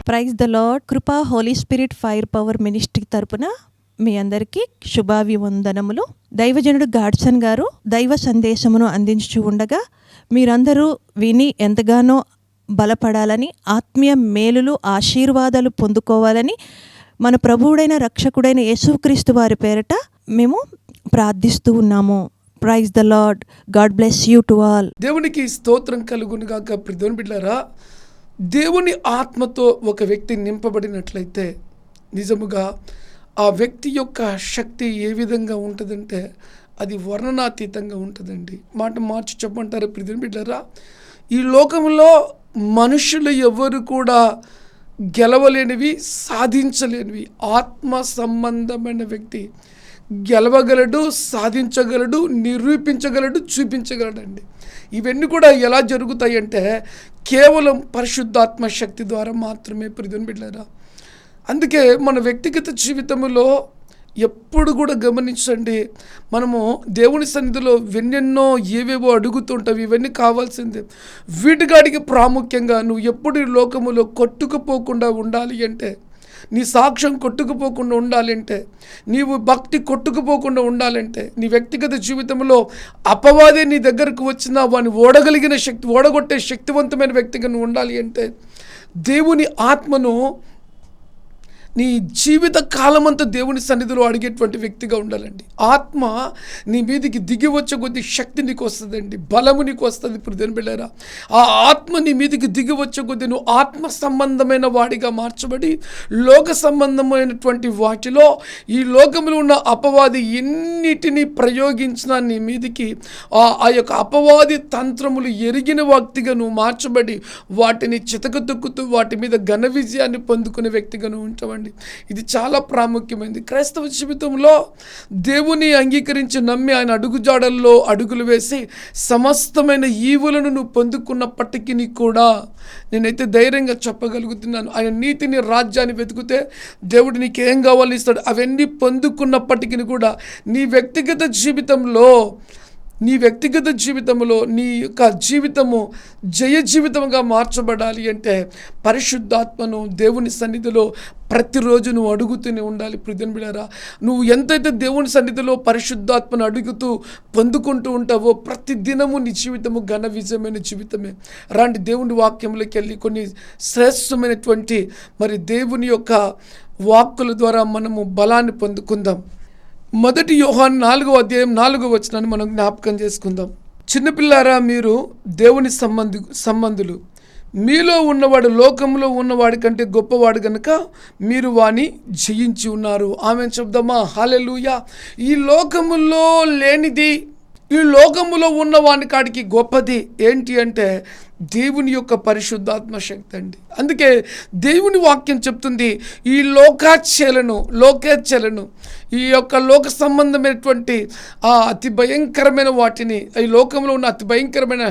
Praise the Lord. Krupa holy spirit fire power ministry తరపున మీ అందరికీ శుభాభివందనములు. దైవజనుడు గాడ్సన్ గారు దైవ సందేశమును అందించు ఉండగా మీరందరూ విని ఎంతగానో బలపడాలని, ఆత్మీయ మేలులు ఆశీర్వాదాలు పొందుకోవాలని మన ప్రభువుడైన రక్షకుడైన యేసుక్రీస్తు వారి పేరట మేము ప్రార్థిస్తూ ఉన్నాము. Praise the Lord. God bless you to all. దేవునికి స్తోత్రం కలుగును గాక. ప్రియమైన బిడ్డలారా, దేవుని ఆత్మతో ఒక వ్యక్తి నింపబడినట్లయితే నిజముగా ఆ వ్యక్తి యొక్క శక్తి ఏ విధంగా ఉంటుందంటే అది వర్ణనాతీతంగా ఉంటుందండి. మాట మార్చి చెప్పమంటారు ప్రియమైన బిడ్డలారా, ఈ లోకంలో మనుషులు ఎవరు కూడా గెలవలేనివి, సాధించలేనివి ఆత్మ సంబంధమైన వ్యక్తి గెలవగలడు, సాధించగలడు, నిరూపించగలడు, చూపించగలడండి. ఇవన్నీ కూడా ఎలా జరుగుతాయి అంటే కేవలం పరిశుద్ధాత్మ శక్తి ద్వారా మాత్రమే. ప్రియమైన బిడ్డలారా, అందుకే మన వ్యక్తిగత జీవితంలో ఎప్పుడు కూడా గమనించండి, మనము దేవుని సన్నిధిలో ఎన్నెన్నో ఏవేవో అడుగుతుంటావు, ఇవన్నీ కావాల్సిందే. వీటిగాడికి ప్రాముఖ్యంగా నువ్వు ఎప్పుడు ఈ లోకములో కొట్టుకుపోకుండా ఉండాలి అంటే, నీ సాక్ష్యం కొట్టుకుపోకుండా ఉండాలంటే, నీవు భక్తి కొట్టుకుపోకుండా ఉండాలంటే, నీ వ్యక్తిగత జీవితంలో అపవాదే నీ దగ్గరకు వచ్చినా వాడిని ఓడగలిగిన శక్తి, ఓడగొట్టే శక్తివంతమైన వ్యక్తిగా నువ్వు ఉండాలి అంటే దేవుని ఆత్మను నీ జీవిత కాలమంతా దేవుని సన్నిధిలో అడిగేటువంటి వ్యక్తిగా ఉండాలండి. ఆత్మ నీ మీదికి దిగి వచ్చే కొద్ది శక్తి నీకు వస్తుందండి, బలము నీకు వస్తుంది. ప్రియమైన బిడ్డలారా, ఆ ఆత్మ నీ మీదికి దిగి వచ్చే కొద్ది నువ్వు ఆత్మ సంబంధమైన వాడిగా మార్చబడి లోక సంబంధమైనటువంటి వాటిలో ఈ లోకంలో ఉన్న అపవాది ఎన్నిటిని ప్రయోగించినా నీ మీదికి ఆ యొక్క అపవాది తంత్రములు ఎరిగిన వ్యక్తిగా నువ్వు మార్చబడి వాటిని చితకతొక్కుతూ వాటి మీద ఘన విజయాన్ని పొందుకునే వ్యక్తిగా నువ్వు ఉంటావండి. ఇది చాలా ప్రాముఖ్యమైనది. క్రైస్తవ జీవితంలో దేవుని అంగీకరించి నమ్మి ఆయన అడుగుజాడల్లో అడుగులు వేసి సమస్తమైన ఈవులను నువ్వు పొందుకున్నప్పటికీ కూడా నేనైతే ధైర్యంగా చెప్పగలుగుతున్నాను, ఆయన నీతిని, రాజ్యాన్ని వెతికితే దేవుడు నీకు ఏం కావాలో ఇస్తాడు. అవన్నీ పొందుకున్నప్పటికీ కూడా నీ వ్యక్తిగత జీవితంలో నీ యొక్క జీవితము జయ జీవితంగా మార్చబడాలి అంటే పరిశుద్ధాత్మను దేవుని సన్నిధిలో ప్రతిరోజు నువ్వు అడుగుతూనే ఉండాలి. ప్రియమైన బిడ్డలారా, నువ్వు ఎంతైతే దేవుని సన్నిధిలో పరిశుద్ధాత్మను అడుగుతూ పొందుకుంటూ ఉంటావో ప్రతి దినము నీ జీవితము ఘన విజయమైన జీవితమే. రాంటి దేవుని వాక్యంలోకి వెళ్ళి కొన్ని శ్రేష్టమైనటువంటి మరి దేవుని యొక్క వాక్కుల ద్వారా మనము బలాన్ని పొందుకుందాం. 1 యోహాను 4వ అధ్యాయం 4వ వచనాన్ని మనం జ్ఞాపకం చేసుకుందాం. చిన్నపిల్లారా, మీరు దేవుని సంబంధులు, మీలో ఉన్నవాడు లోకంలో ఉన్నవాడి కంటే గొప్పవాడు గనుక మీరు వాని జయించి ఉన్నారు. ఆమేన్ చెప్దామా? హల్లెలూయా. ఈ లోకములో లేనిది ఈ లోకములో ఉన్న వాని కాడికి గొప్పది ఏంటి అంటే దేవుని యొక్క పరిశుద్ధాత్మ శక్తి అండి. అందుకే దేవుని వాక్యం చెప్తుంది, ఈ లోకేచ్ఛలను ఈ యొక్క లోక సంబంధమైనటువంటి అతి భయంకరమైన వాటిని, ఈ లోకంలో ఉన్న అతి భయంకరమైన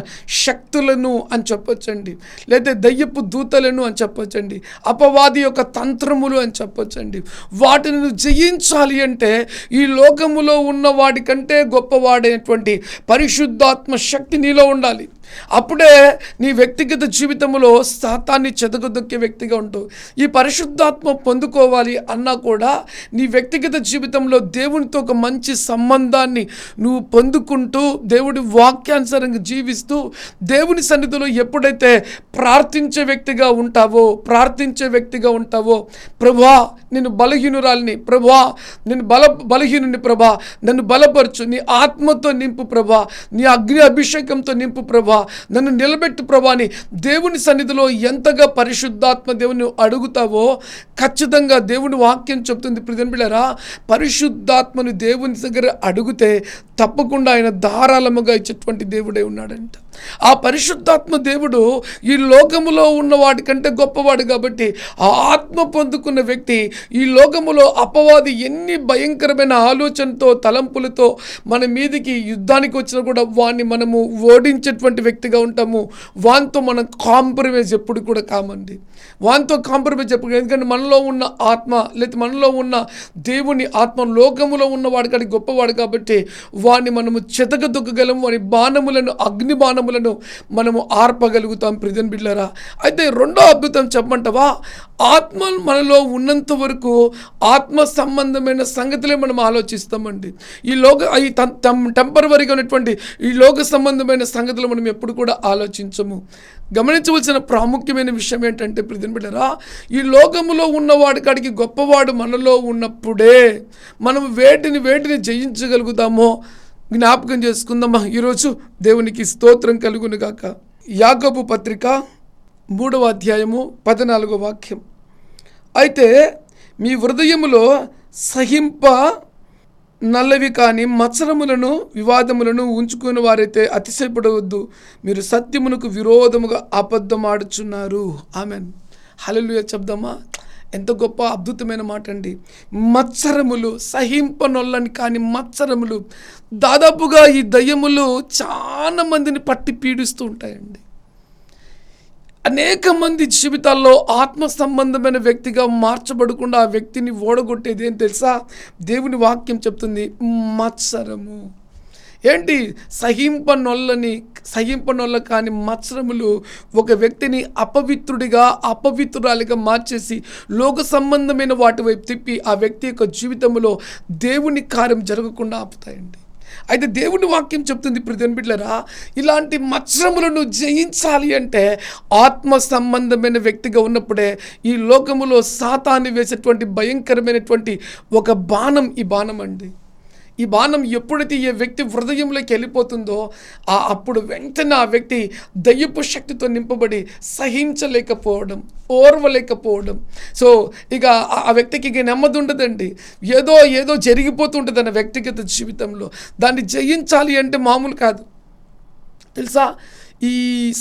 శక్తులను అని చెప్పొచ్చండి, లేదా దయ్యపు దూతలను అని చెప్పొచ్చండి, అపవాది యొక్క తంత్రములు అని చెప్పొచ్చండి. వాటిని జయించాలి అంటే ఈ లోకములో ఉన్న వాడి కంటే గొప్పవాడైనటువంటి పరిశుద్ధాత్మ శక్తి నీలో ఉండాలి. అప్పుడే నీ వ్యక్తిగత జీవితంలో సాతాన్ని చెదగదొక్కే వ్యక్తిగా ఉంటావు. ఈ పరిశుద్ధాత్మ పొందుకోవాలి అన్నా కూడా నీ వ్యక్తిగత జీవితంలో దేవునితో ఒక మంచి సంబంధాన్ని నువ్వు పొందుకుంటూ దేవుడి వాక్యానుసారంగా జీవిస్తూ దేవుని సన్నిధిలో ఎప్పుడైతే ప్రార్థించే వ్యక్తిగా ఉంటావో ప్రభువా నేను బలహీనురాలిని, ప్రభువా నేను బలహీనుని, ప్రభా నన్ను బలపరచు, నీ ఆత్మతో నింపు ప్రభా, నీ అగ్ని అభిషేకంతో నింపు ప్రభా, నన్ను నిలబెట్టు ప్రభా అని దేవుని సన్నిధిలో ఎంతగా పరిశుద్ధాత్మ దేవుని అడుగుతావో ఖచ్చితంగా దేవుని వాక్యం చెప్తుంది. ప్రియమైన బిడ్డలారా, పరిశుద్ధాత్మను దేవుని దగ్గర అడిగితే తప్పకుండా ఆయన ధారాళముగా ఇచ్చేటువంటి దేవుడే ఉన్నాడంట. ఆ పరిశుద్ధాత్మ దేవుడు ఈ లోకములో ఉన్న వాడి కంటే గొప్పవాడు కాబట్టి ఆ ఆత్మ పొందుకున్న వ్యక్తి ఈ లోకములో అపవాది ఎన్ని భయంకరమైన ఆలోచనతో తలంపులతో మన మీదికి యుద్ధానికి వచ్చినా కూడా వాడిని మనము ఓడించేటువంటి వ్యక్తిగా ఉంటాము. వానితో మనం కాంప్రమైజ్ ఎప్పుడు కూడా కామండి. వానితో కాంప్రమైజ్ ఎప్పుడు, ఎందుకంటే మనలో ఉన్న ఆత్మ లేదా మనలో ఉన్న దేవుని ఆత్మ లోకములో ఉన్నవాడు కానీ గొప్పవాడు కాబట్టి వాడిని మనము చెతకదొక్కగలము, వారి బాణములను అగ్ని బాణములను మనము ఆర్పగలుగుతాం. ప్రియమైన బిడ్డలారా, అయితే రెండో అద్భుతం చెప్పమంటావా, ఆత్మ మనలో ఉన్నంత వరకు ఆత్మ సంబంధమైన సంగతులే మనం ఆలోచిస్తామండి. ఈ టెంపరవరీగా ఉన్నటువంటి ఈ లోక సంబంధమైన సంగతులు మనం ఎప్పుడు కూడా ఆలోచించము. గమనించవలసిన ప్రాముఖ్యమైన విషయం ఏంటంటే ప్రియమైన బిడ్డలారా, ఈ లోకములో ఉన్నవాడి కాడికి గొప్పవాడు మనలో ఉన్నప్పుడే మనం వేటిని జయించగలుగుతామో జ్ఞాపకం చేసుకుందామా. ఈరోజు దేవునికి స్తోత్రం కలుగును గాక. యాకోబు పత్రిక 3వ అధ్యాయము 14వ వాక్యం. అయితే మీ హృదయములో సహింప నల్లవి కాని మత్సరములను వివాదములను ఉంచుకుని వారైతే అతిశయపడవద్దు. మీరు సత్యమునకు విరోధముగా అబద్ధమాడుచున్నారు. ఆమెన్. హల్లెలూయా చెప్దామా. ఎంత గొప్ప అద్భుతమైన మాట అండి. మత్సరములు, సహింపనొల్లని కాని మత్సరములు. దాదాపుగా ఈ దయ్యములు చాలా మందిని పట్టి పీడిస్తూ ఉంటాయండి. అనేక మంది జీవితాల్లో ఆత్మ సంబంధమైన వ్యక్తిగా మార్చబడకుండా ఆ వ్యక్తిని ఓడగొట్టేది ఏం తెలుసా? దేవుని వాక్యం చెప్తుంది, మత్సరము. ఏంటి? సహింపనొల్ల కాని మత్సరములు ఒక వ్యక్తిని అపవిత్రురాలిగా మార్చేసి లోక సంబంధమైన వాటి వైపు తిప్పి ఆ వ్యక్తి యొక్క జీవితంలో దేవుని కార్యం జరగకుండా ఆపుతాయండి. అయితే దేవుని వాక్యం చెప్తుంది ప్రియమైన బిడ్డలారా, ఇలాంటి మత్సరములను జయించాలి అంటే ఆత్మ సంబంధమైన వ్యక్తిగా ఉన్నప్పుడే ఈ లోకములో సాతాను వేసేటువంటి భయంకరమైనటువంటి ఒక బాణం ఈ బాణం అండి. ఈ బాణం ఎప్పుడైతే ఈ వ్యక్తి హృదయంలోకి వెళ్ళిపోతుందో అప్పుడు వెంటనే ఆ వ్యక్తి దయ్యపు శక్తితో నింపబడి సహించలేకపోవడం, ఓర్వలేకపోవడం. సో ఇక ఆ వ్యక్తికి ఇక నెమ్మది ఉండదండి. ఏదో జరిగిపోతుంటుంది అన్న వ్యక్తిగత జీవితంలో. దాన్ని జయించాలి అంటే మామూలు కాదు తెలుసా. ఈ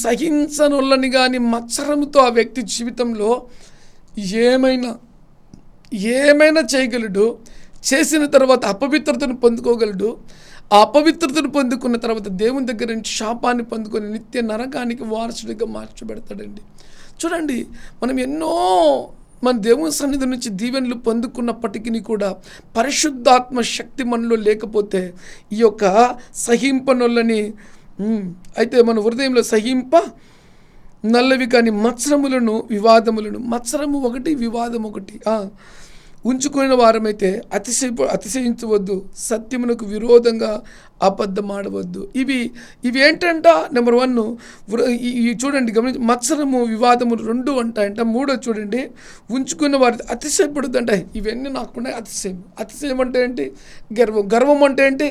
సహించనొల్లని కానీ మత్సరంతో ఆ వ్యక్తి జీవితంలో ఏమైనా చేయగలడు. చేసిన తర్వాత అపవిత్రతను పొందుకోగలడు. ఆ అపవిత్రతను పొందుకున్న తర్వాత దేవుని దగ్గర నుంచి శాపాన్ని పొందుకొని నిత్య నరకానికి వారసుడిగా మార్చబెడతాడండి. చూడండి, మనం ఎన్నో మన దేవుని సన్నిధి నుంచి దీవెనలు పొందుకున్నప్పటికీ కూడా పరిశుద్ధాత్మ శక్తి మనలో లేకపోతే ఈ యొక్క సహింపనొల్లని అయితే మన హృదయంలో నల్లవి కానీ మత్సరములను వివాదములను, మత్సరము ఒకటి, వివాదం ఒకటి ఉంచుకునే వారమైతే అతిశయించవద్దు. సత్యమునకు విరోధంగా అబద్ధమాడవద్దు. ఇవి ఏంటంట? నెంబర్ 1 చూడండి, గమనించి, మత్సరము వివాదములు 2 అంటాయంట. 3 చూడండి, ఉంచుకున్న వారి అతిశయపడద్దు అంట. ఇవన్నీ నాకున్నాయి అతిశయం అంటే ఏంటి? గర్వం అంటే ఏంటి?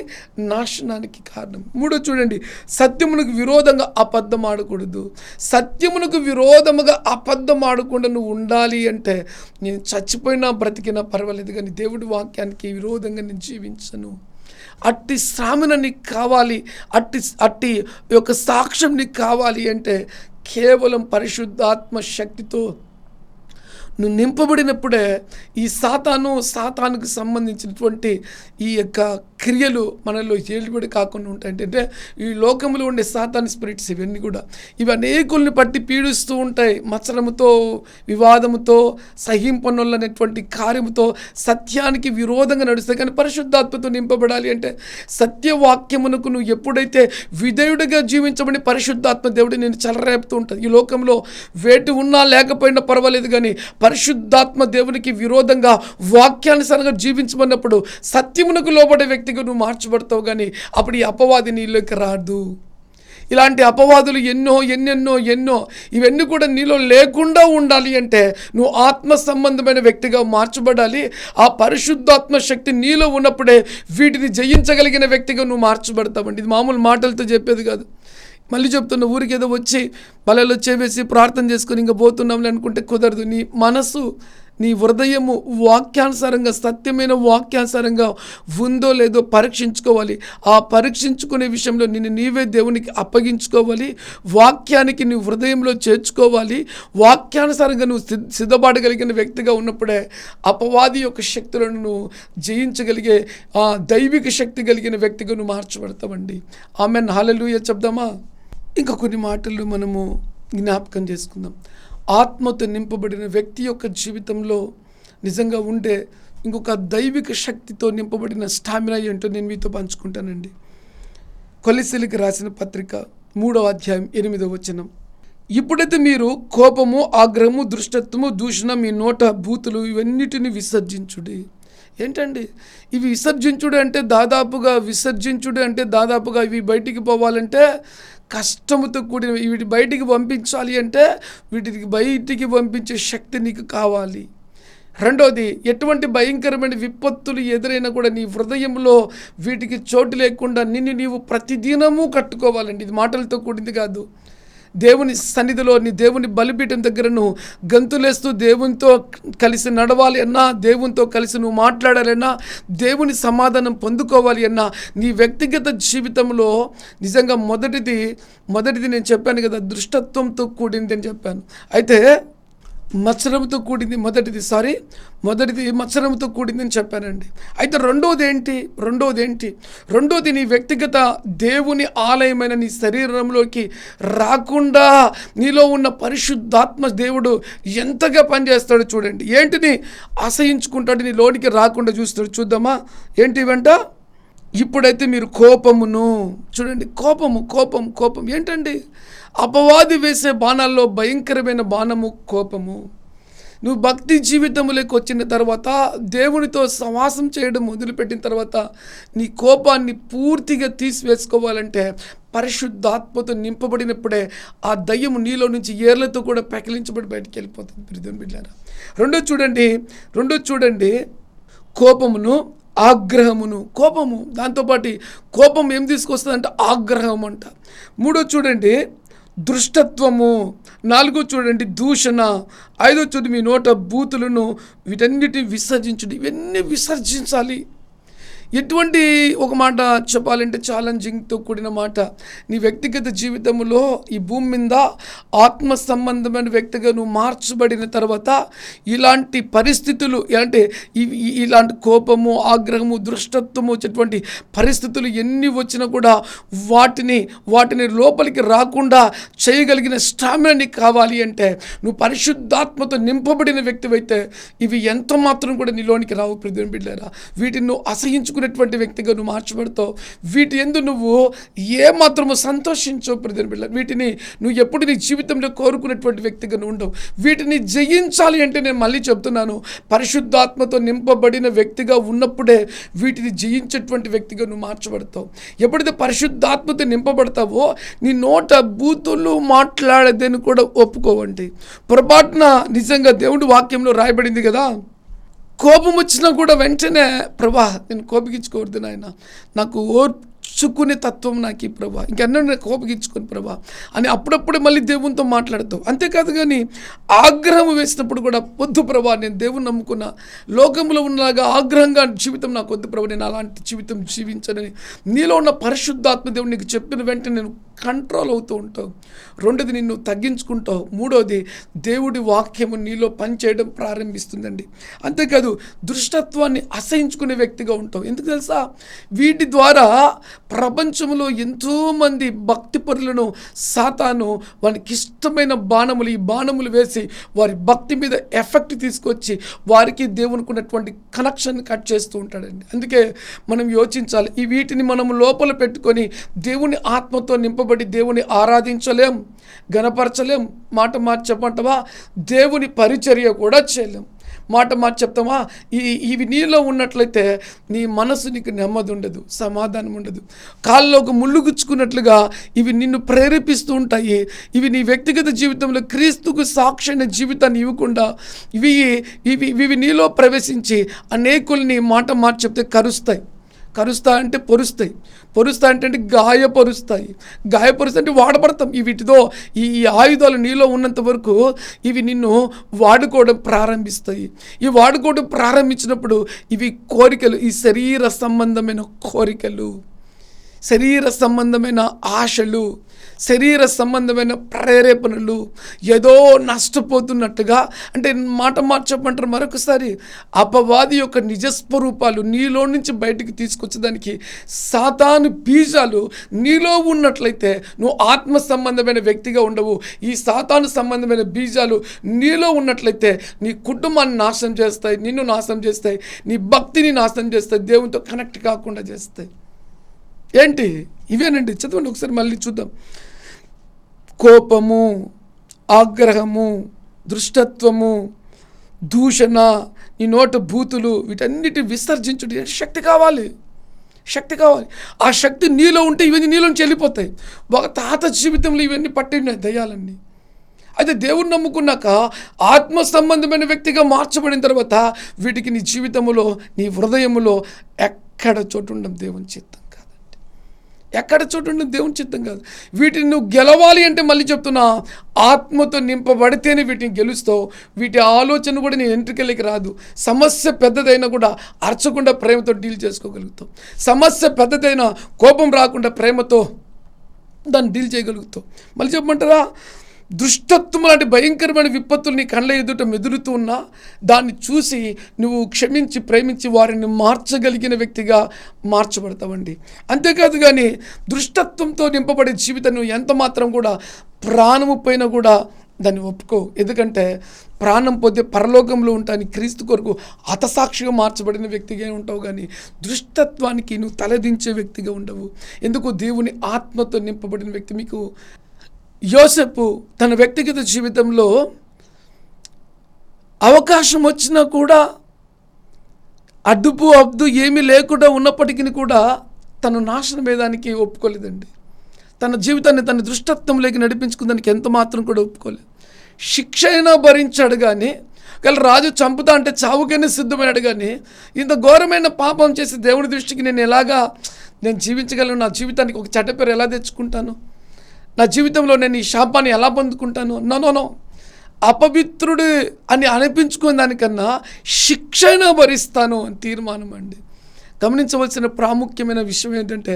నాశనానికి కారణం. 3 చూడండి, సత్యమునకు విరోధంగా అబద్ధం ఆడకూడదు. సత్యమునకు విరోధముగా అబద్ధం ఆడకుండా నువ్వు ఉండాలి అంటే నేను చచ్చిపోయినా బ్రతికినా పర్వాలేదు కానీ దేవుడి వాక్యానికి విరోధంగా నేను జీవించను. అట్టి శ్రామణ నీకు కావాలి, అట్టి యొక్క సాక్ష్యం నీకు కావాలి అంటే కేవలం పరిశుద్ధాత్మ శక్తితో నువ్వు నింపబడినప్పుడే ఈ సాతానుకు సంబంధించినటువంటి ఈ యొక్క క్రియలు మనలో ఏలుబడి కాకుండా ఉంటాయి. అంటే ఈ లోకంలో ఉండే సాతాను స్పిరిట్స్ ఇవి అనేకుల్ని పట్టి పీడిస్తూ ఉంటాయి. మత్సరముతో, వివాదముతో, సహింపనొల్లనేటువంటి కార్యముతో సత్యానికి విరోధంగా నడుస్తాయి. కానీ పరిశుద్ధాత్మతో నింపబడాలి అంటే సత్యవాక్యమునకు నువ్వు ఎప్పుడైతే విధేయుడిగా జీవించబడి పరిశుద్ధాత్మ దేవుడు నేను చెలరేపుతూ ఉంటుంది. ఈ లోకంలో వేటి ఉన్నా లేకపోయినా పర్వాలేదు కానీ పరిశుద్ధాత్మ దేవునికి విరోధంగా వాక్యానుసారంగా జీవించమన్నప్పుడు సత్యమునకు లోబడే వ్యక్తిగా నువ్వు మార్చబడతావు. కానీ అప్పుడు ఈ అపవాది నీలోకి రాదు. ఇలాంటి అపవాదులు ఎన్నో ఇవన్నీ కూడా నీలో లేకుండా ఉండాలి అంటే నువ్వు ఆత్మ సంబంధమైన వ్యక్తిగా మార్చబడాలి. ఆ పరిశుద్ధాత్మ శక్తి నీలో ఉన్నప్పుడే వీటిని జయించగలిగిన వ్యక్తిగా నువ్వు మార్చబడతావండి. ఇది మామూలు మాటలతో చెప్పేది కాదు. మళ్ళీ చెప్తున్న, ఊరికి ఏదో వచ్చి బలలో చేవేసి ప్రార్థన చేసుకొని ఇంకా పోతున్నాంలే అనుకుంటే కుదరదు. నీ మనసు, నీ హృదయము వాక్యానుసారంగా, సత్యమైన వాక్యానుసారంగా ఉందో లేదో పరీక్షించుకోవాలి. ఆ పరీక్షించుకునే విషయంలో నిన్ను నీవే దేవునికి అప్పగించుకోవాలి. వాక్యానికి నీ హృదయంలో చేర్చుకోవాలి. వాక్యానుసారంగా నువ్వు సిద్ధపడగలిగిన వ్యక్తిగా ఉన్నప్పుడే అపవాది యొక్క శక్తులను నువ్వు జయించగలిగే ఆ దైవిక శక్తి కలిగిన వ్యక్తిగా నువ్వు మార్చబడతావండి. ఆమెన్. హల్లెలూయా చెప్దామా. ఇంకా కొన్ని మాటలు మనము జ్ఞాపకం చేసుకుందాం. ఆత్మతో నింపబడిన వ్యక్తి యొక్క జీవితంలో నిజంగా ఉండే ఇంకొక దైవిక శక్తితో నింపబడిన స్టామినా ఏంటో నేను మీతో పంచుకుంటానండి. కొలస్సీలకు రాసిన పత్రిక 3వ అధ్యాయం 8వ వచనం. ఇప్పుడైతే మీరు కోపము, ఆగ్రహము, దుష్టత్వము, దూషణ, మీ నోట బూతులు ఇవన్నిటిని విసర్జించుడి. ఏంటండి ఇవి విసర్జించుడు అంటే దాదాపుగా ఇవి బయటికి పోవాలంటే కష్టముతో కూడిన, వీటి బయటికి పంపించాలి అంటే వీటికి బయటికి పంపించే శక్తి నీకు కావాలి. రెండోది, ఎటువంటి భయంకరమైన విపత్తులు ఎదురైనా కూడా నీ హృదయంలో వీటికి చోటు లేకుండా నిన్ను నీవు ప్రతిదినము కట్టుకోవాలండి. ఇది మాటలతో కూడింది కాదు. దేవుని సన్నిధిలో నీ దేవుని బలిపీఠం దగ్గర నువ్వు గంతులేస్తూ దేవునితో కలిసి నడవాలి అన్నా, దేవునితో కలిసి నువ్వు మాట్లాడాలన్నా, దేవుని సమాధానం పొందుకోవాలి అన్నా, నీ వ్యక్తిగత జీవితంలో నిజంగా మొదటిది నేను చెప్పాను కదా, దుష్టత్వంతో కూడింది అని చెప్పాను. అయితే మత్సరంతో కూడింది మొదటిది మత్సరంతో కూడింది అని చెప్పానండి. అయితే రెండోది నీ వ్యక్తిగత దేవుని ఆలయమైన నీ శరీరంలోకి రాకుండా నీలో ఉన్న పరిశుద్ధాత్మ దేవుడు ఎంతగా పనిచేస్తాడో చూడండి. ఏంటిని అసహించుకుంటాడు, నీ లోనికి రాకుండా చూస్తాడు. చూద్దామా ఏంటి వెంట? ఇప్పుడైతే మీరు కోపమును చూడండి. కోపం ఏంటండి? అపవాది వేసే బాణాల్లో భయంకరమైన బాణము కోపము. నువ్వు భక్తి జీవితంలోకి వచ్చిన తర్వాత, దేవునితో సహవాసం చేయడం మొదలుపెట్టిన తర్వాత నీ కోపాన్ని పూర్తిగా తీసివేసుకోవాలంటే పరిశుద్ధాత్మతో నింపబడినప్పుడే ఆ దయ్యము నీలో నుంచి ఏర్లతో కూడా పెకిలించబడి బయటికి వెళ్ళిపోతుంది. ప్రియమైన బిడ్డలారా, రెండో చూడండి కోపమును, ఆగ్రహమును. దాంతోపాటు కోపం ఏం తీసుకొస్తుందంటే ఆగ్రహం అంట. మూడో చూడండి దృష్టత్వము. నాలుగో చూడండి దూషణ. ఐదో చూడండి మీ నోట బూతులను, వీటన్నిటిని విసర్జించండి. ఇవన్నీ విసర్జించాలి. ఎటువంటి ఒక మాట చెప్పాలంటే ఛాలెంజింగ్తో కూడిన మాట. నీ వ్యక్తిగత జీవితంలో ఈ భూమి మీద ఆత్మ సంబంధమైన వ్యక్తిగా నువ్వు మార్చబడిన తర్వాత ఇలాంటి పరిస్థితులు అంటే ఇలాంటి కోపము, ఆగ్రహము, దృష్టత్వము వచ్చేటువంటి పరిస్థితులు ఎన్ని వచ్చినా కూడా వాటిని లోపలికి రాకుండా చేయగలిగిన స్టామినా నీకు కావాలి అంటే నువ్వు పరిశుద్ధాత్మతో నింపబడిన వ్యక్తివైతే ఇవి ఎంత మాత్రం కూడా నీలోనికి రావు. ప్రియమైన బిడ్డలారా, వీటిని నువ్వు అసహించుకునేటువంటి వ్యక్తిగా నువ్వు మార్చబడతావు. వీటి యందు నువ్వు ఏమాత్రము సంతోషించవు. ప్రియమైన బిడ్డలారా, వీటిని నువ్వు ఎప్పుడు నీ జీవితంలో కోరుకునేటువంటి వ్యక్తిగా నువ్వు ఉండవు. వీటిని జయించాలి అంటే నేను మళ్ళీ చెప్తున్నాను, పరిశుద్ధాత్మతో నింపబడిన వ్యక్తిగా ఉన్నప్పుడే వీటిని జయించేటువంటి వ్యక్తిగా నువ్వు మార్చబడతావు. ఎప్పుడైతే పరిశుద్ధాత్మతో నింపబడతావో నీ నోట బూతులు మాట్లాడేదని కూడా ఒప్పుకోవండి. పొరపాటున నిజంగా దేవుడి వాక్యంలో రాయబడింది కదా, కోపం వచ్చినా కూడా వెంటనే ప్రభా నేను కోపగించుకోవద్దు నాయన, నాకు ఓర్చుకునే తత్వం నాకు ఈ ప్రభా, ఇంకెన్నో నేను కోపగించుకొని ప్రభా అని అప్పుడప్పుడే మళ్ళీ దేవునితో మాట్లాడతావు. అంతేకాదు కానీ ఆగ్రహం వేసినప్పుడు కూడా వద్దు ప్రభా, నేను దేవుని నమ్ముకున్న లోకంలో ఉన్నలాగా ఆగ్రహంగా జీవితం నాకు వద్దు ప్రభా, నేను అలాంటి జీవితం జీవించనని నీలో ఉన్న పరిశుద్ధాత్మ దేవుడు నీకు చెప్పిన వెంటనే నేను కంట్రోల్ అవుతూ ఉంటావు. రెండోది నిన్ను తగ్గించుకుంటావు. మూడోది దేవుడి వాక్యము నీలో పనిచేయడం ప్రారంభిస్తుందండి. అంతేకాదు దృష్టత్వాన్ని అసహించుకునే వ్యక్తిగా ఉంటావు. ఎందుకు తెలుసా? వీటి ద్వారా ప్రపంచంలో ఎంతోమంది భక్తి పరులను సాతాను వారికి ఇష్టమైన ఈ బాణములు వేసి వారి భక్తి మీద ఎఫెక్ట్ తీసుకొచ్చి వారికి దేవునికి ఉన్నటువంటి కనెక్షన్ కట్ చేస్తూ ఉంటాడండి. అందుకే మనం యోచించాలి. ఈ వీటిని మనం లోపల పెట్టుకొని దేవుని ఆత్మతో నింపబడి దేవుని ఆరాధించలేం, గణపరచలేం. మాట చెప్పమంటావా, దేవుని పరిచర్య కూడా చేయలేం. మాట చెప్తామా, ఇవి నీలో ఉన్నట్లయితే నీ మనసు నీకు నెమ్మది ఉండదు, సమాధానం ఉండదు. కాళ్ళలోకి ముళ్ళు గుచ్చుకున్నట్లుగా ఇవి నిన్ను ప్రేరేపిస్తూ ఉంటాయి. ఇవి నీ వ్యక్తిగత జీవితంలో క్రీస్తుకు సాక్షి జీవితాన్ని ఇవ్వకుండా ఇవి నీలో ప్రవేశించి అనేకుల్ని మాట చెప్తే కరుస్తాయి, పొరుస్తాయి అంటే గాయపరుస్తాయి అంటే వాడబడతాం. వీటితో ఈ ఆయుధాలు నీలో ఉన్నంత వరకు ఇవి నిన్ను వాడుకోవడం ప్రారంభిస్తాయి. ఈ వాడుకోవడం ప్రారంభించినప్పుడు ఇవి కోరికలు, ఈ శరీర సంబంధమైన కోరికలు, శరీర సంబంధమైన ఆశలు, శరీర సంబంధమైన ప్రేరేపణలు ఏదో నష్టపోతున్నట్టుగా అంటే మాట చెప్పమంటారు మరొకసారి అపవాది యొక్క నిజస్వరూపాలు నీలో నుంచి బయటికి తీసుకొచ్చేదానికి సాతాను బీజాలు నీలో ఉన్నట్లయితే నువ్వు ఆత్మ సంబంధమైన వ్యక్తిగా ఉండవు. ఈ సాతాను సంబంధమైన బీజాలు నీలో ఉన్నట్లయితే నీ కుటుంబాన్ని నాశనం చేస్తాయి, నిన్ను నాశనం చేస్తాయి, నీ భక్తిని నాశనం చేస్తాయి, దేవునితో కనెక్ట్ కాకుండా చేస్తాయి. ఏంటి? ఇవేనండి. చదవండి ఒకసారి మళ్ళీ చూద్దాం. కోపము, ఆగ్రహము, దృష్టత్వము, దూషణ, నీ నోట బూతులు, వీటన్నిటిని విసర్జించుట శక్తి కావాలి. ఆ శక్తి నీలో ఉంటే ఇవన్నీ నీలోంచి వెళ్ళిపోతాయి. ఒక తాత జీవితంలో ఇవన్నీ పట్టినాయి దయ్యాలన్నీ. అయితే దేవుని నమ్ముకున్నాక ఆత్మ సంబంధమైన వ్యక్తిగా మార్చబడిన తర్వాత వీటికి నీ జీవితంలో, నీ హృదయంలో ఎక్కడ చోటు ఉండడం దేవుని చిత్తం కాదండి. ఎక్కడ చోటు ఉండడం దేవుని చిత్తం కాదు. వీటిని నువ్వు గెలవాలి అంటే మళ్ళీ చెప్తున్నా, ఆత్మతో నింపబడితేనే వీటిని గెలుస్తావు. వీటి ఆలోచన కూడా నీ ఎంట్రికలకి రాదు. సమస్య పెద్దదైనా కూడా అరచకుండా ప్రేమతో డీల్ చేసుకోగలుగుతావు. సమస్య పెద్దదైనా కోపం రాకుండా ప్రేమతో దాన్ని డీల్ చేయగలుగుతావు. మళ్ళీ చెప్పమంటారా, దుష్టత్వం లాంటి భయంకరమైన విపత్తులు నీ కళ్ళ ఎదుట మెదులుతూ ఉన్నా దాన్ని చూసి నువ్వు క్షమించి ప్రేమించి వారిని మార్చగలిగిన వ్యక్తిగా మార్చబడతావండి. అంతేకాదు కానీ దుష్టత్వంతో నింపబడే జీవితం నువ్వు ఎంత మాత్రం కూడా ప్రాణము పైన కూడా దాన్ని ఒప్పుకో. ఎందుకంటే ప్రాణం పోతే పరలోకంలో ఉంటాను, క్రీస్తు కొరకు హతసాక్షిగా మార్చబడిన వ్యక్తిగా ఉంటావు. కానీ దుష్టత్వానికి నువ్వు తలదించే వ్యక్తిగా ఉండవు. ఎందుకు? దేవుని ఆత్మతో నింపబడిన వ్యక్తి. మీకు యోసేపు తన వ్యక్తిగత జీవితంలో అవకాశం వచ్చినా కూడా అడ్డు ఏమీ లేకుండా ఉన్నప్పటికీ కూడా తను నాశనం అయ్యేదానికి ఒప్పుకోలేదండి. తన జీవితాన్ని తన దుష్టత్వంలోకి నడిపించుకుందానికి ఎంత మాత్రం కూడా ఒప్పుకోలేదు. శిక్ష అయినా భరించాడు కానీ, రాజు చంపుతా అంటే చావుకైనా సిద్ధమయ్యాడు. కానీ ఇంత ఘోరమైన పాపం చేసి దేవుడి దృష్టికి నేను జీవించగలను, నా జీవితానికి ఒక చెడ్డ పేరు ఎలా తెచ్చుకుంటాను, నా జీవితంలో నేను ఈ శాపాన్ని ఎలా పొందుకుంటాను? నో, అపవిత్రుడు అని అనిపించుకునే దానికన్నా శిక్షణ భరిస్తాను అని తీర్మానం అండి. గమనించవలసిన ప్రాముఖ్యమైన విషయం ఏంటంటే,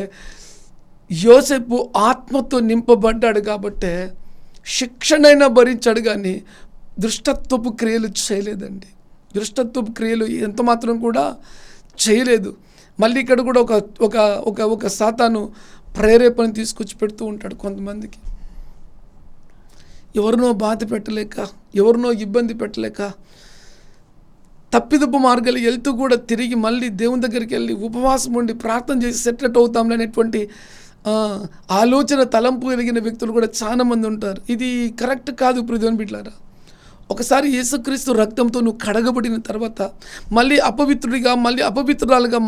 యోసేపు ఆత్మతో నింపబడ్డాడు కాబట్టే శిక్షణైనా భరించాడు కానీ దుష్టత్వపు క్రియలు చేయలేదండి. దుష్టత్వపు క్రియలు ఎంత మాత్రం కూడా చేయలేదు. మళ్ళీ ఇక్కడ కూడా ఒక సాతాను ప్రేరేపణ తీసుకొచ్చి పెడుతూ ఉంటాడు కొంతమందికి. ఎవరినో బాధ పెట్టలేక, ఎవరినో ఇబ్బంది పెట్టలేక తప్పిదప్పు మార్గాలు వెళ్తూ కూడా తిరిగి మళ్ళీ దేవుని దగ్గరికి వెళ్ళి ఉపవాసం ఉండి ప్రార్థన చేసి సెటిల్ అవుతాం అనేటువంటి ఆలోచన తలంపు కలిగిన వ్యక్తులు కూడా చాలామంది ఉంటారు. ఇది కరెక్ట్ కాదు ప్రియమైన బిడ్డలారా. ఒకసారి యేసుక్రీస్తు రక్తంతో నువ్వు కడగబడిన తర్వాత మళ్ళీ అపవిత్రుడిగా, మళ్ళీ అపవిత్రురాలుగా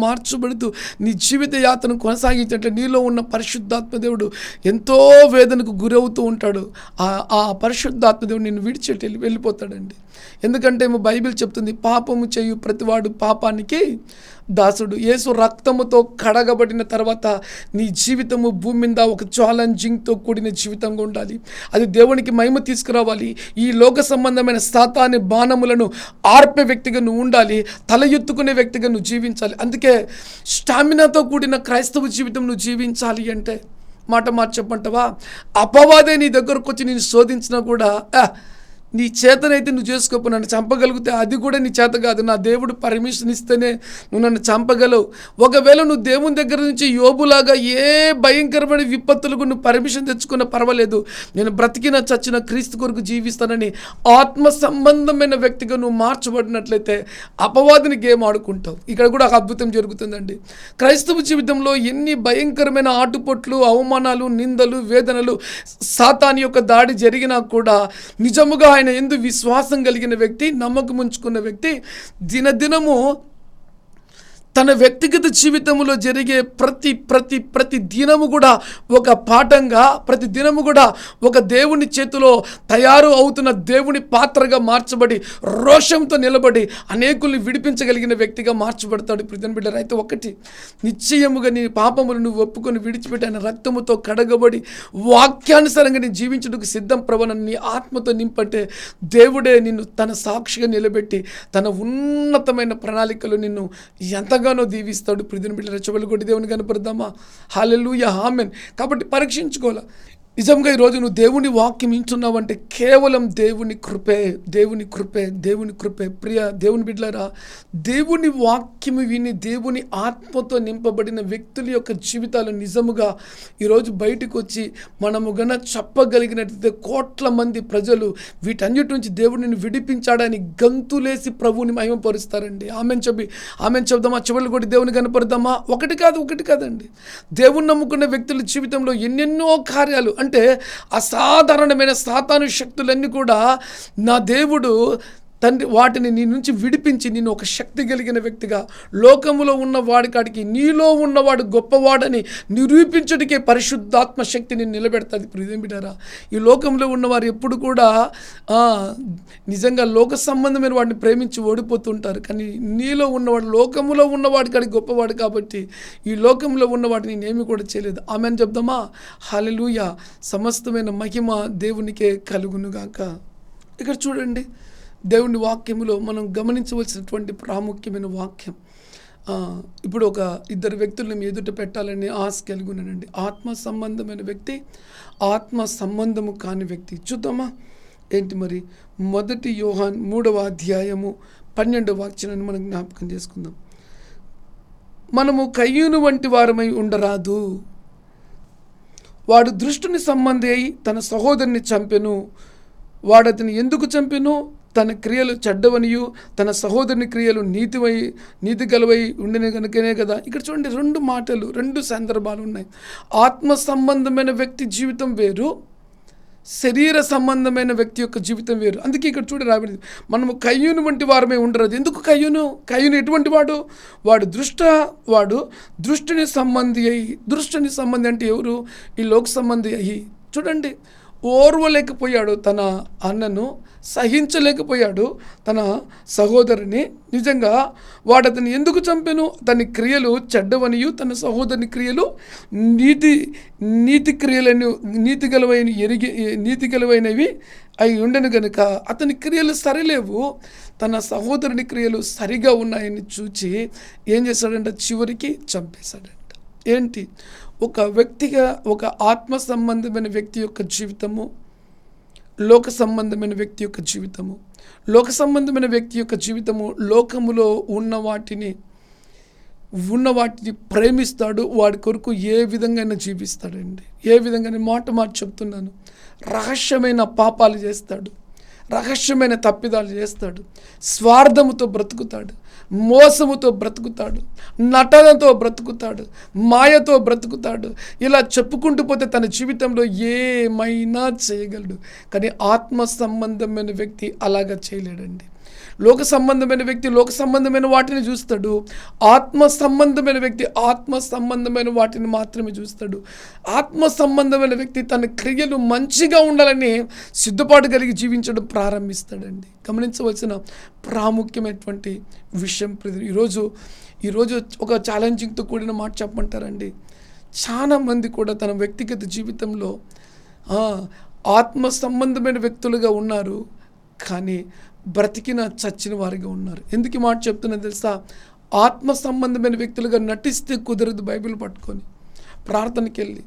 మార్చబడుతూ నీ జీవిత యాత్రను కొనసాగించినట్లే నీలో ఉన్న పరిశుద్ధాత్మ దేవుడు ఎంతో వేదనకు గురవుతూ ఉంటాడు. ఆ పరిశుద్ధాత్మ దేవుడు నిన్ను విడిచెట్టి వెళ్ళిపోతాడండి. ఎందుకంటే బైబిల్ చెప్తుంది, పాపము చేయు ప్రతివాడు పాపానికి దాసుడు. యేసు రక్తముతో కడగబడిన తర్వాత నీ జీవితము భూమి మీద ఒక ఛాలెంజింగ్తో కూడిన జీవితంగా ఉండాలి. అది దేవునికి మహిమ తీసుకురావాలి. ఈ లోక సంబంధమైన సాతాను బాణములను ఆర్పే వ్యక్తిగా నువ్వు ఉండాలి. తల ఎత్తుకునే వ్యక్తిగా నువ్వు జీవించాలి. అందుకే స్టామినాతో కూడిన క్రైస్తవ జీవితం నువ్వు జీవించాలి అంటే మాట చెప్పంటావా, అపవాదే నీ దగ్గరకు వచ్చి నేను శోధించినా కూడా నీ చేతనైతే నువ్వు చేసుకోపో, నన్ను చంపగలిగితే అది కూడా నీ చేత కాదు, నా దేవుడు పర్మిషన్ ఇస్తేనే నువ్వు నన్ను చంపగలవు. ఒకవేళ నువ్వు దేవుని దగ్గర నుంచి యోబులాగా ఏ భయంకరమైన విపత్తులకు నువ్వు పర్మిషన్ తెచ్చుకున్నా పర్వాలేదు, నేను బ్రతికిన చచ్చిన క్రీస్తు కొరకు జీవిస్తానని ఆత్మ సంబంధమైన వ్యక్తిగా నువ్వు మార్చబడినట్లయితే అపవాదిని గేమ్ ఆడుకుంటావు. ఇక్కడ కూడా ఒక అద్భుతం జరుగుతుందండి. క్రైస్తవ జీవితంలో ఎన్ని భయంకరమైన ఆటుపోట్లు, అవమానాలు, నిందలు, వేదనలు, సాతాను యొక్క దాడి జరిగినా కూడా నిజముగా ఆయన యందు విశ్వాసం కలిగిన వ్యక్తి, నమ్మకం ఉంచుకున్న వ్యక్తి దినదినము తన వ్యక్తిగత జీవితంలో జరిగే ప్రతి దినము కూడా ఒక పాఠంగా, ప్రతి దినము కూడా ఒక దేవుని చేతిలో తయారు అవుతున్న దేవుని పాత్రగా మార్చబడి రోషంతో నిలబడి అనేకుల్ని విడిపించగలిగిన వ్యక్తిగా మార్చబడతాడు. ప్రియమైన బిడ్డ, అయితే ఒకటి నిశ్చయముగా నీ పాపములు నువ్వు ఒప్పుకొని విడిచిపెట్టి ఆయన రక్తముతో కడగబడి వాక్యానుసారంగా నీ జీవించడానికి సిద్ధం ప్రవణ నీ ఆత్మతో నింపంటే దేవుడే నిన్ను తన సాక్షిగా నిలబెట్టి తన ఉన్నతమైన ప్రణాళికలు నిన్ను ఎంతగానో దీవిస్తాడు. ప్రియమైన బిడ్డలారా, చెవులు కొట్టి దేవుని కనపడదామా? హల్లెలూయా, ఆమేన్. కాబట్టి పరీక్షించుకోవాలా. నిజంగా ఈరోజు నువ్వు దేవుని వాక్యం వింటున్నావంటే కేవలం దేవుని కృపే. ప్రియ దేవుని బిడ్డలారా, దేవుని వాక్యము విని దేవుని ఆత్మతో నింపబడిన వ్యక్తుల యొక్క జీవితాలు నిజముగా ఈరోజు బయటకు వచ్చి మనము గన చెప్పగలిగినట్లయితే కోట్ల మంది ప్రజలు వీటన్నిటి నుంచి దేవుడిని విడిపించాడని గంతులేసి ప్రభువుని మహిమపరుస్తారండి. ఆమెన్ చెప్దామా? చెవులు కొట్టి దేవుని కనపడదామా? ఒకటి కాదండి. దేవుని నమ్ముకున్న వ్యక్తుల జీవితంలో ఎన్నెన్నో కార్యాలు, అంటే అంటే అసాధారణమైన సాతాను శక్తులన్నీ కూడా నా దేవుడు తండ్రి వాటిని నీ నుంచి విడిపించి నిన్ను ఒక శక్తి కలిగిన వ్యక్తిగా, లోకములో ఉన్న వాడి కాడికి నీలో ఉన్నవాడు గొప్పవాడని నిరూపించడికే పరిశుద్ధాత్మ శక్తిని నిలబెడుతుంది. ప్రియమైన బిడ్డారా, ఈ లోకంలో ఉన్నవారు ఎప్పుడు కూడా నిజంగా లోక సంబంధమైన వాడిని ప్రేమించి ఓడిపోతుంటారు. కానీ నీలో ఉన్నవాడు లోకములో ఉన్నవాడి కాడికి గొప్పవాడు కాబట్టి ఈ లోకంలో ఉన్నవాడిని నేనేమి కూడా చేయలేదు. ఆమెను చెప్దామా? హల్లెలూయా. సమస్తమైన మహిమ దేవునికే కలుగునుగాక. ఇక్కడ చూడండి, దేవుని వాక్యములో మనం గమనించవలసినటువంటి ప్రాముఖ్యమైన వాక్యం. ఇప్పుడు ఒక ఇద్దరు వ్యక్తులను మీ ఎదుట పెట్టాలని ఆశ కలిగి ఉన్నానండి. ఆత్మ సంబంధమైన వ్యక్తి, ఆత్మ సంబంధము కాని వ్యక్తి. చూద్దామా ఏంటి మరి? 1 యోహాను 3వ అధ్యాయము 12వ వాక్యాన్ని మనం జ్ఞాపకం చేసుకుందాం. మనము కయ్యూను వంటి వారమై ఉండరాదు. వాడు దుష్టుని సంబంధి అయి తన సహోదరుని చంపెను. వాడు అతని ఎందుకు చంపెను? తన క్రియలు చెడ్డవనియు తన సహోదరుని క్రియలు నీతి గలవై ఉండిన కనుకనే కదా. ఇక్కడ చూడండి, 2 మాటలు, 2 సందర్భాలు ఉన్నాయి. ఆత్మ సంబంధమైన వ్యక్తి జీవితం వేరు, శరీర సంబంధమైన వ్యక్తి యొక్క జీవితం వేరు. అందుకే ఇక్కడ చూడ రాబడింది, మనము కయ్యూను వంటి వారమే ఉండరాదు. ఎందుకు కయ్యూను? కయ్యూను ఎటువంటి వాడు? వాడు దృష్టిని సంబంధి అయ్యి, దృష్టిని సంబంధి అంటే ఎవరు? ఈ లోక సంబంధి అయ్యి. చూడండి, ఓర్వలేకపోయాడు తన అన్నను, సహించలేకపోయాడు తన సహోదరుని. నిజంగా వాడు అతన్ని ఎందుకు చంపెను? తన క్రియలు చెడ్డవనియు తన సహోదరుని క్రియలు నీతి గలవైనవి అవి ఉండను గనుక అతని క్రియలు సరిలేవు, తన సహోదరుని క్రియలు సరిగా ఉన్నాయని చూచి ఏం చేశాడంట? చివరికి చంపేశాడంట. ఏంటి? ఒక వ్యక్తిగా, ఒక ఆత్మ సంబంధమైన వ్యక్తి యొక్క జీవితము, లోక సంబంధమైన వ్యక్తి యొక్క జీవితము. లోక సంబంధమైన వ్యక్తి యొక్క జీవితము లోకములో ఉన్న వాటిని ప్రేమిస్తాడు. వాడి కొరకు ఏ విధంగా జీవిస్తాడండి. ఏ విధంగా, మాట చెప్తున్నాను, రహస్యమైన పాపాలు చేస్తాడు, రహస్యమైన తప్పిదాలు చేస్తాడు, స్వార్థముతో బ్రతుకుతాడు, మోసముతో బ్రతుకుతాడు, నటనతో బ్రతుకుతాడు, మాయతో బ్రతుకుతాడు. ఇలా చెప్పుకుంటూ పోతే తన జీవితంలో ఏమైనా చేయగలడు. కానీ ఆత్మ సంబంధమైన వ్యక్తి అలాగా చేయలేడండి. లోక సంబంధమైన వ్యక్తి లోక సంబంధమైన వాటిని చూస్తాడు. ఆత్మ సంబంధమైన వ్యక్తి ఆత్మ సంబంధమైన వాటిని మాత్రమే చూస్తాడు. ఆత్మ సంబంధమైన వ్యక్తి తన క్రియలు మంచిగా ఉండాలని సిద్ధపాటు కలిగి జీవించడం ప్రారంభిస్తాడండి. గమనించవలసిన ప్రాముఖ్యమైనటువంటి విషయం. ఈరోజు ఒక ఛాలెంజింగ్తో కూడిన మాట చెప్పమంటారండి. చాలామంది కూడా తన వ్యక్తిగత జీవితంలో ఆత్మ సంబంధమైన వ్యక్తులుగా ఉన్నారు, కానీ బ్రతికిన చచ్చిన వారిగా ఉన్నారు. ఎందుకు ఈ మాట చెప్తున్నా తెలుసా? ఆత్మ సంబంధమైన వ్యక్తులుగా నటిస్తే కుదరదు. బైబిల్ పట్టుకొని ప్రార్థనకి వెళ్ళి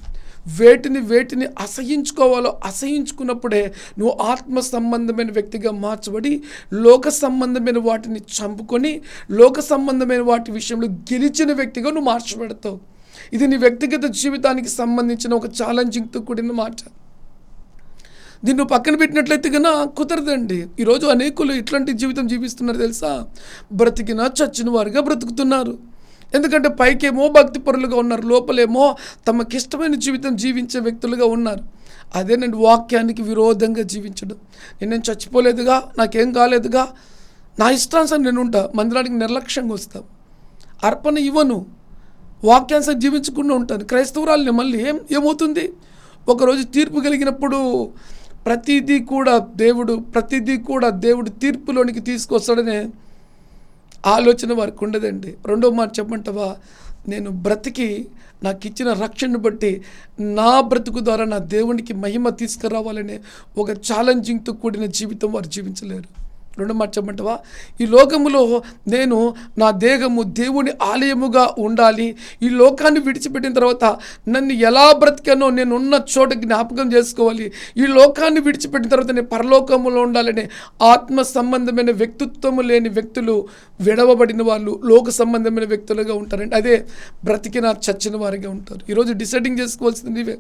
వేటిని అసహించుకోవాలో అసహించుకున్నప్పుడే నువ్వు ఆత్మ సంబంధమైన వ్యక్తిగా మార్చబడి లోక సంబంధమైన వాటిని చంపుకొని లోక సంబంధమైన వాటి విషయంలో గెలిచిన వ్యక్తిగా నువ్వు మార్చబడతావు. ఇది నీ వ్యక్తిగత జీవితానికి సంబంధించిన ఒక ఛాలెంజింగ్తో కూడిన మాట. దీన్ని పక్కన పెట్టినట్లయితే కన్నా కుదరదండి. ఈరోజు అనేకులు ఇట్లాంటి జీవితం జీవిస్తున్నారు తెలుసా? బ్రతికిన చచ్చిన వారిగా బ్రతుకుతున్నారు. ఎందుకంటే పైకేమో భక్తి పరులుగా ఉన్నారు, లోపలేమో తమకిష్టమైన జీవితం జీవించే వ్యక్తులుగా ఉన్నారు. అదేనండి వాక్యానికి విరోధంగా జీవించడం. నేను చచ్చిపోలేదుగా, నాకేం కాలేదుగా, నా ఇష్టానుసారం నేను ఉంటా, మందిరానికి నిర్లక్ష్యంగా వస్తాం, అర్పణ ఇవ్వను, వాక్యానుసారం జీవించకుండా ఉంటాను. క్రైస్తవురాలని మళ్ళీ ఏమవుతుంది? ఒకరోజు తీర్పు కలిగినప్పుడు ప్రతిదీ కూడా దేవుడు తీర్పులోనికి తీసుకొస్తాడనే ఆలోచన వారికి ఉండదండి. రెండో మాట చెప్పమంటావా? నేను బ్రతికి నాకు ఇచ్చిన రక్షణను బట్టి నా బ్రతుకు ద్వారా నా దేవునికి మహిమ తీసుకురావాలనే ఒక ఛాలెంజింగ్తో కూడిన జీవితం వారు జీవించలేరు. రెండో మాట చెప్పమంటావా? ఈ లోకములో నేను నా దేహము దేవుని ఆలయముగా ఉండాలి, ఈ లోకాన్ని విడిచిపెట్టిన తర్వాత నన్ను ఎలా బ్రతికానో నేను ఉన్న చోట జ్ఞాపకం చేసుకోవాలి, ఈ లోకాన్ని విడిచిపెట్టిన తర్వాత నేను పరలోకములో ఉండాలనే ఆత్మ సంబంధమైన వ్యక్తిత్వము లేని వ్యక్తులు, విడవబడిన వాళ్ళు లోక సంబంధమైన వ్యక్తులుగా ఉంటారండి. అదే బ్రతికిన చచ్చిన వారిగా ఉంటారు. ఈరోజు డిసైడింగ్ చేసుకోవాల్సింది నీవే.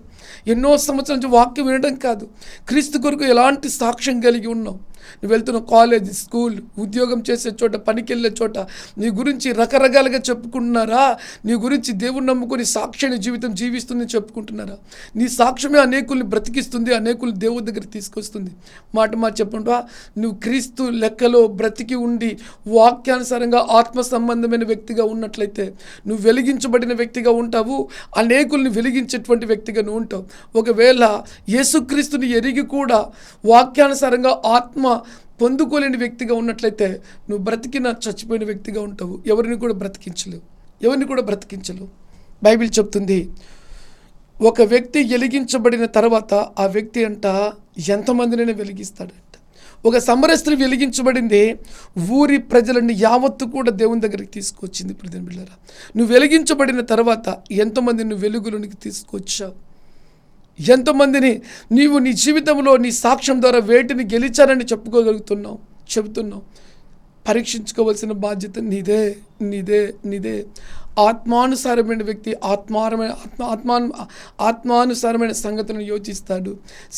ఎన్నో సంవత్సరాల నుంచి వాక్యం వినడం కాదు, క్రీస్తు కొరకు ఎలాంటి సాక్ష్యం కలిగి ఉన్నావు, నువ్వు వెళ్తున్న కాలేజ్, స్కూల్, ఉద్యోగం చేసే చోట, పనికి వెళ్ళే చోట నీ గురించి రకరకాలుగా చెప్పుకుంటున్నారా? నీ గురించి దేవుని నమ్ముకొని సాక్ష్యాన్ని జీవితం జీవిస్తుంది చెప్పుకుంటున్నారా? నీ సాక్ష్యమే అనేకుల్ని బ్రతికిస్తుంది, అనేకుల్ని దేవుడి దగ్గర తీసుకొస్తుంది. మాట చెప్పండి, నువ్వు క్రీస్తు లెక్కలో బ్రతికి ఉండి వాక్యానుసారంగా ఆత్మ సంబంధమైన వ్యక్తిగా ఉన్నట్లయితే నువ్వు వెలిగించబడిన వ్యక్తిగా ఉంటావు, అనేకుల్ని వెలిగించేటువంటి వ్యక్తిగా నువ్వు ఉంటావు. ఒకవేళ యేసుక్రీస్తుని ఎరిగి కూడా వాక్యానుసారంగా ఆత్మ పొందుకోలేని వ్యక్తిగా ఉన్నట్లయితే నువ్వు బ్రతికిన చచ్చిపోయిన వ్యక్తిగా ఉంటావు. ఎవరిని కూడా బ్రతికించలేవు. బైబిల్ చెప్తుంది, ఒక వ్యక్తి వెలిగించబడిన తర్వాత ఆ వ్యక్తి అంట ఎంతమందినైనా వెలిగిస్తాడంట. ఒక సమరస్త్రీ వెలిగించబడింది, ఊరి ప్రజలని యావత్తు కూడా దేవుని దగ్గరికి తీసుకొచ్చింది. ప్రియమైన బిడ్డలారా, నువ్వు వెలిగించబడిన తర్వాత ఎంతమంది నువ్వు వెలుగులోనికి తీసుకొచ్చావు? ఎంతమందిని నీవు నీ జీవితంలో నీ సాక్ష్యం ద్వారా వేటిని గెలిచారని చెబుతున్నావు? పరీక్షించుకోవాల్సిన బాధ్యత నీదే. ఆత్మానుసారమైన వ్యక్తి ఆత్మానుసారమైన సంగతులను యోచిస్తాడు.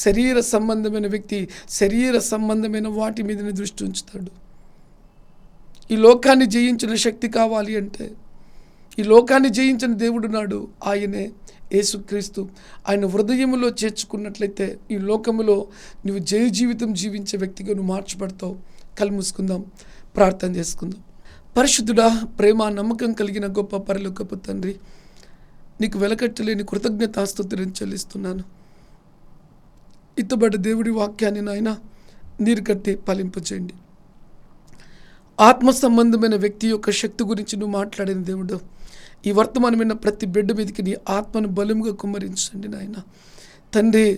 శరీర సంబంధమైన వ్యక్తి శరీర సంబంధమైన వాటి మీదనే దృష్టి ఉంచుతాడు. ఈ లోకాన్ని జయించిన శక్తి కావాలి అంటే, ఈ లోకాన్ని జయించిన దేవుడు నాడు, ఆయనే యేసుక్రీస్తు. ఆయన హృదయములో చేర్చుకున్నట్లయితే ఈ లోకములో నువ్వు జయ జీవితం జీవించే వ్యక్తిగా నువ్వు మార్చబడతావు. కళ్ళు మూసుకుందాం, ప్రార్థన చేసుకుందాం. పరిశుద్ధుడా, ప్రేమ, నమ్మకం కలిగిన గొప్ప పరలోకపు తండ్రి, నీకు వెలకట్టలేని కృతజ్ఞతాస్తుతులను చెల్లిస్తున్నాను. ఇత్తబడ్డ దేవుడి వాక్యాన్ని నాయన నీరు కట్టి ఫలింపచేయండి. ఆత్మ సంబంధమైన వ్యక్తి యొక్క శక్తి గురించి నువ్వు మాట్లాడిన దేవుడు, ఈ వర్తమానమైన ప్రతి బిడ్డ మీదకి నీ ఆత్మను బలముగా కుమ్మరించండి నాయన. తండ్రి,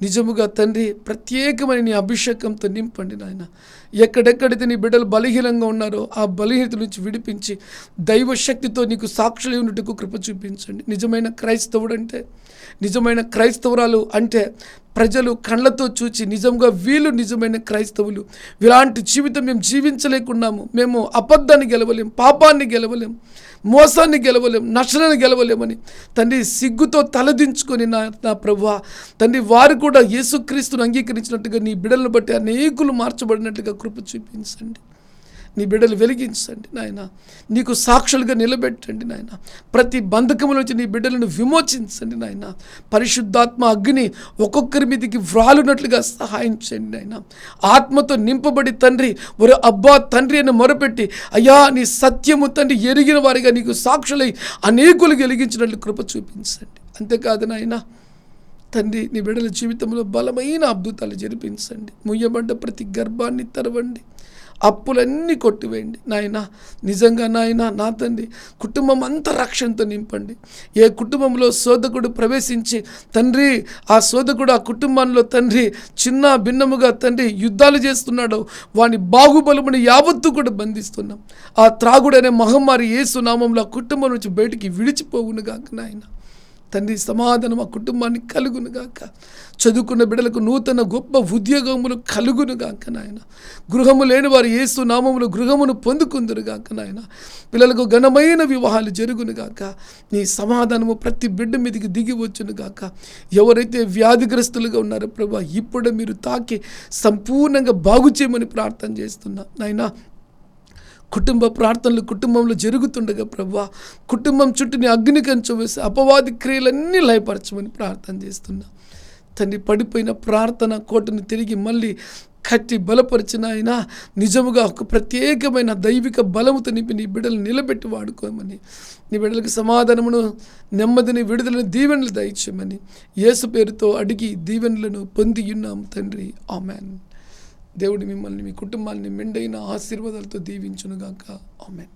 నిజముగా తండ్రి, ప్రత్యేకమైన నీ అభిషేకంతో నింపండి నాయన. ఎక్కడెక్కడైతే నీ బిడ్డలు బలహీనంగా ఉన్నారో ఆ బలహీనత నుంచి విడిపించి దైవ శక్తితో నీకు సాక్షులు ఉన్నట్టుకు కృప చూపించండి. నిజమైన క్రైస్తవురాలు అంటే ప్రజలు కళ్ళతో చూచి నిజంగా వీళ్ళు నిజమైన క్రైస్తవులు, ఇలాంటి జీవితం మేము జీవించలేకున్నాము, మేము అబద్ధాన్ని గెలవలేం, పాపాన్ని గెలవలేం, మోసాన్ని గెలవలేం, నష్టనాన్ని గెలవలేమని తండ్రి సిగ్గుతో తలదించుకొని నా ప్రభువా తండ్రి, వారు కూడా యేసుక్రీస్తును అంగీకరించినట్టుగా నీ బిడ్డలను బట్టి అనేకులు మార్చబడినట్లుగా కృప చూపించండి. నీ బిడ్డలు వెలిగించండి నాయన. నీకు సాక్షులుగా నిలబెట్టండి నాయన. ప్రతి బంధకము నుంచి నీ బిడ్డలను విమోచించండి నాయన. పరిశుద్ధాత్మ అగ్ని ఒక్కొక్కరి మీదకి వ్రాలునట్లుగా సహాయం చేయండి నాయన. ఆత్మతో నింపబడి తండ్రి, ఒరే అబ్బా తండ్రి అని మొరపెట్టి, అయ్యా నీ సత్యము తండ్రి ఎరిగిన వారిగా నీకు సాక్షులై అనేకులు వెలిగించినట్లు కృప చూపించండి. అంతేకాదు నాయన తండ్రి, నీ బిడ్డల జీవితంలో బలమైన అద్భుతాలు జరిపించండి. ముయ్యబడ్డ ప్రతి గర్భాన్ని తెరవండి, అప్పులన్నీ కొట్టివేయండి నాయన. నిజంగా నాయన నా తండ్రి, కుటుంబం అంతా రక్షణతో నింపండి. ఏ కుటుంబంలో శోధకుడు ప్రవేశించి తండ్రి, ఆ శోధకుడు ఆ కుటుంబంలో తండ్రి చిన్న భిన్నముగా తండ్రి యుద్ధాలు చేస్తున్నాడో వాని బాహుబలముని యావత్తు కూడా బంధిస్తున్నాం. ఆ త్రాగుడనే మహమ్మారి యేసు నామంలో ఆ కుటుంబం నుంచి బయటికి విడిచిపోవునుగాక నాయన. తండ్రి, సమాధానం ఆ కుటుంబాన్ని కలుగునుగాక. చదువుకున్న బిడ్డలకు నూతన గొప్ప ఉద్యోగములు కలుగునుగాక నాయన. గృహము లేని వారు యేసు నామములు గృహమును పొందుకుందురుగాక నాయన. పిల్లలకు ఘనమైన వివాహాలు జరుగునుగాక. నీ సమాధానము ప్రతి బిడ్డ మీదకి దిగి వచ్చునుగాక. ఎవరైతే వ్యాధిగ్రస్తులుగా ఉన్నారో ప్రభా, ఇప్పుడు మీరు తాకి సంపూర్ణంగా బాగు చేయమని ప్రార్థన చేస్తున్నా నాయన. కుటుంబ ప్రార్థనలు కుటుంబంలో జరుగుతుండగా ప్రభువా, కుటుంబం చుట్టూని అగ్ని కంచె వేసి అపవాది క్రియలన్నీ లయపరచమని ప్రార్థన చేస్తున్నా తండ్రి. పడిపోయిన ప్రార్థన కోటను తిరిగి మళ్ళీ కట్టి బలపరిచిన ఆయన నిజముగా ఒక ప్రత్యేకమైన దైవిక బలముతో నింపి నీ బిడ్డలు నిలబెట్టి వాడుకోమని, నీ బిడ్డలకు సమాధానమును, నెమ్మదిని, విడుదలను, దీవెనలు దయచేయమని యేసు పేరుతో అడిగి దీవెనలను పొంది ఉన్నాము తండ్రి. ఆమెన్. దేవుడు మిమ్మల్ని, మీ కుటుంబాన్ని మెండైన ఆశీర్వాదాలతో దీవించునుగాక. ఆమెన్.